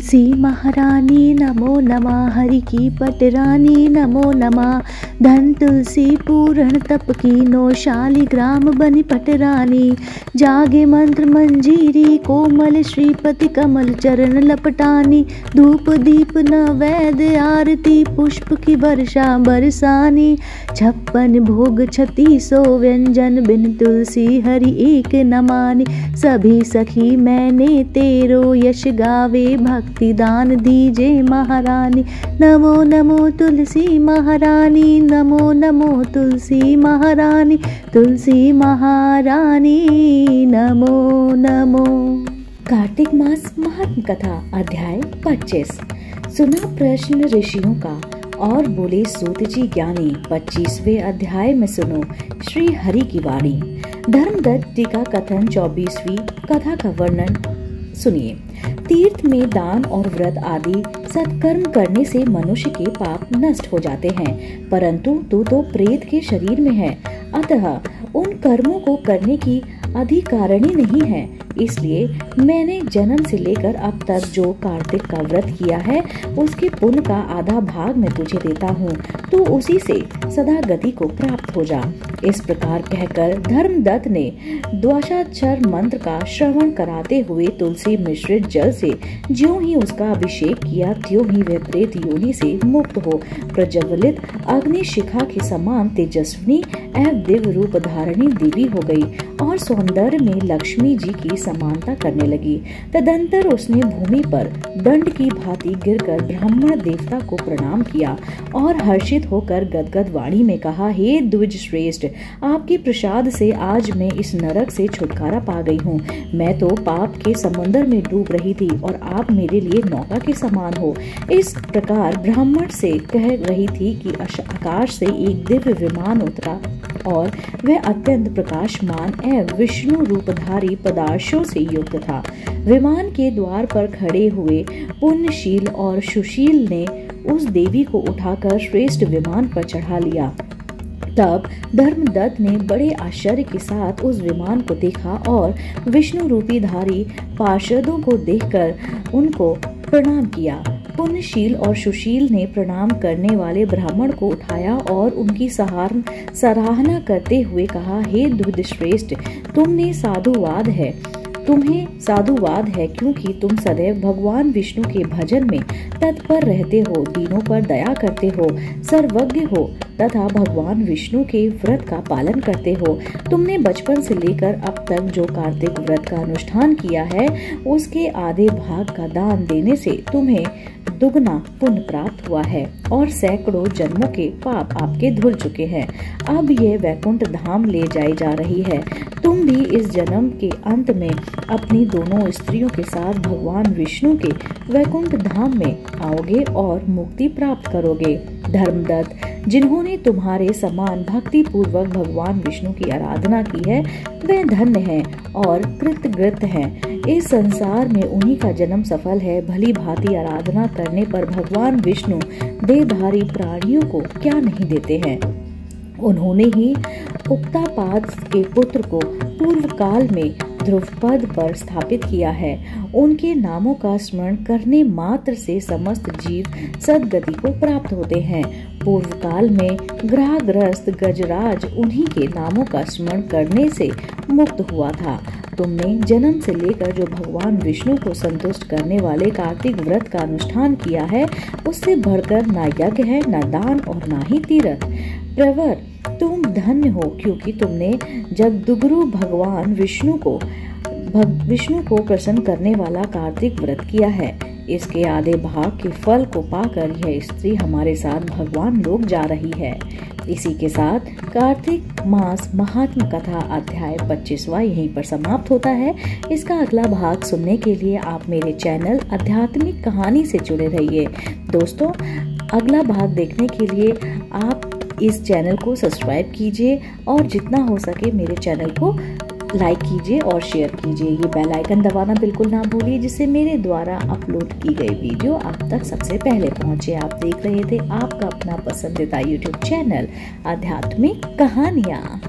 तुलसी महारानी नमो नमः, हरि की पटरानी नमो नमः। धन तुलसी पूर्ण तप की नो, शालिग्राम बनी पटरानी। जागे मंत्र मंजीरी कोमल, श्रीपति कमल चरण लपटानी। धूप दीप नैवेद्य आरती, पुष्प की वर्षा बरसानी। 56 भोग 3600 व्यंजन, बिन तुलसी हरि एक न मानी। सभी सखी मैंने तेरो, यश गावे भक्ति दान दीजे महारानी। नमो नमो तुलसी महारानी, नमो नमो तुलसी महारानी। तुलसी महारानी नमो नमो। कार्तिक मास महात्म कथा अध्याय 25। सुना प्रश्न ऋषियों का और बोले सूत जी ज्ञानी। 25वें अध्याय में सुनो श्री हरि की वाणी। धर्मदत्त जी का कथन 24वीं कथा का वर्णन सुनिए। तीर्थ में दान और व्रत आदि सत्कर्म करने से मनुष्य के पाप नष्ट हो जाते हैं, परंतु तू तो प्रेत के शरीर में है, अतः उन कर्मों को करने की अधिकारिणी नहीं है। इसलिए मैंने जन्म से लेकर अब तक जो कार्तिक का व्रत किया है, उसके पुण्य का आधा भाग मैं तुझे देता हूँ, तू उसी से सदा गति को प्राप्त हो जा। इस प्रकार कहकर धर्मदत्त ने द्वादशाक्षर मंत्र का श्रवण कराते हुए तुलसी मिश्रित जल से ज्यों ही उसका अभिषेक किया, त्यों ही वह प्रेत योनि से मुक्त हो प्रज्वलित अग्नि शिखा के समान तेजस्विनी एवं दिव्य रूप धारणी देवी हो गई और सौंदर्य में लक्ष्मी जी की समानता करने लगी। तदंतर उसने भूमि पर दंड की भांति गिरकर ब्राह्मण देवता को प्रणाम किया और हर्षित होकर गदगद वाणी में कहा, हे द्विज श्रेष्ठ, आपके प्रसाद से आज मैं इस नरक से छुटकारा पा गई हूँ। मैं तो पाप के समुद्र में डूब रही थी और आप मेरे लिए नौका के समान हो। इस प्रकार ब्राह्मण से कह रही थी कि आकाश से एक दिव्य विमान उतरा और वह अत्यंत प्रकाशमान एवं विष्णु रूपधारी पदार्थों से युक्त था। विमान के द्वार पर खड़े हुए पुण्यशील और सुशील ने उस देवी को उठाकर श्रेष्ठ विमान पर चढ़ा लिया। तब धर्मदत्त ने बड़े आश्चर्य के साथ उस विमान को देखा और विष्णु रूपी धारी पार्षदों को देखकर उनको प्रणाम किया। पुण्यशील और सुशील ने प्रणाम करने वाले ब्राह्मण को उठाया और उनकी सराहना करते हुए कहा, हे द्विज श्रेष्ठ, तुम्हें साधुवाद है क्योंकि तुम सदैव भगवान विष्णु के भजन में तत्पर रहते हो, दीनों पर दया करते हो, सर्वज्ञ हो तथा भगवान विष्णु के व्रत का पालन करते हो। तुमने बचपन से लेकर अब तक जो कार्तिक व्रत का अनुष्ठान किया है, उसके आधे भाग का दान देने से तुम्हें दुगना पुण्य प्राप्त हुआ है और सैकड़ों जन्मों के पाप आपके धुल चुके हैं। अब यह वैकुंठ धाम ले जाई जा रही है। तुम भी इस जन्म के अंत में अपनी दोनों स्त्रियों के साथ भगवान विष्णु के वैकुंठ धाम में आओगे और मुक्ति प्राप्त करोगे। धर्मदत्त, जिन्होंने तुम्हारे समान भक्ति पूर्वक भगवान विष्णु की आराधना की है, वे धन्य हैं और कृतकृत हैं। इस संसार में उन्हीं का जन्म सफल है। भली भांति आराधना करने पर भगवान विष्णु देहधारी प्राणियों को क्या नहीं देते हैं। उन्होंने ही उक्तापाद के पुत्र को पूर्व काल में ध्रुवपद पर स्थापित किया है। उनके नामों का स्मरण करने मात्र से समस्त जीव सद्गति को प्राप्त होते हैं। पूर्व काल में ग्रहग्रस्त गजराज उन्हीं के नामों का स्मरण करने से मुक्त हुआ था। तुमने जन्म से लेकर जो भगवान विष्णु को संतुष्ट करने वाले कार्तिक व्रत का अनुष्ठान किया है, उससे बढ़कर ना यज्ञ है, ना दान और ना ही तीर्थ। प्रवर, तुम धन्य हो क्योंकि तुमने जगदगुरु भगवान विष्णु को प्रसन्न करने वाला कार्तिक व्रत किया है। इसके आधे भाग के फल को पाकर यह स्त्री हमारे साथ भगवान लोक जा रही है। इसी के साथ कार्तिक मास महात्म कथा अध्याय 25वां यहीं पर समाप्त होता है। इसका अगला भाग सुनने के लिए आप मेरे चैनल आध्यात्मिक कहानी से जुड़े रहिए। दोस्तों, अगला भाग देखने के लिए आप इस चैनल को सब्सक्राइब कीजिए और जितना हो सके मेरे चैनल को लाइक कीजिए और शेयर कीजिए। ये बेल आइकन दबाना बिल्कुल ना भूलिए, जिससे मेरे द्वारा अपलोड की गई वीडियो आप तक सबसे पहले पहुंचे। आप देख रहे थे आपका अपना पसंदीदा यूट्यूब चैनल आध्यात्मिक कहानियाँ।